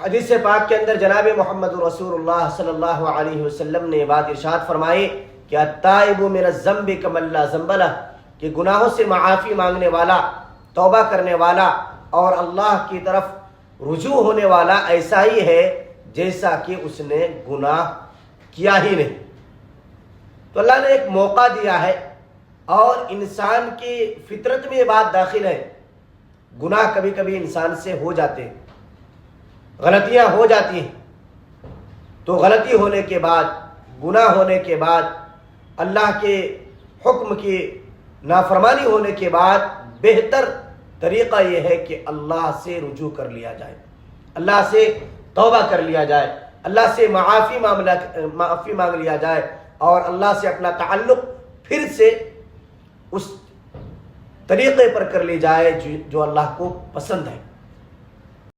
हदीस पाक के अंदर जनाब मोहम्मद रसूलुल्लाह सल्लल्लाहु अलैहि वसल्लम ने बात इरशाद फरमाई कि अत्ताइबु मिनज़ ज़म्बि कमल्ला ज़म्बला, कि गुनाहों से माफ़ी मांगने वाला, तौबा करने वाला और अल्लाह की तरफ रुजू होने वाला ऐसा ही है जैसा कि उसने गुनाह किया ही नहीं। तो अल्लाह ने एक मौका दिया है और इंसान की फितरत में ये बात दाखिल है। गुनाह कभी कभी इंसान से हो जाते हैं, गलतियां हो जाती हैं, तो गलती होने के बाद, गुनाह होने के बाद, अल्लाह के हुक्म की नाफरमानी होने के बाद बेहतर तरीक़ा यह है कि अल्लाह से रुजू कर लिया जाए, अल्लाह से तौबा कर लिया जाए, अल्लाह से माफ़ी मांग लिया जाए और अल्लाह से अपना ताल्लुक़ फिर से उस तरीक़े पर कर ली जाए जो अल्लाह को पसंद है।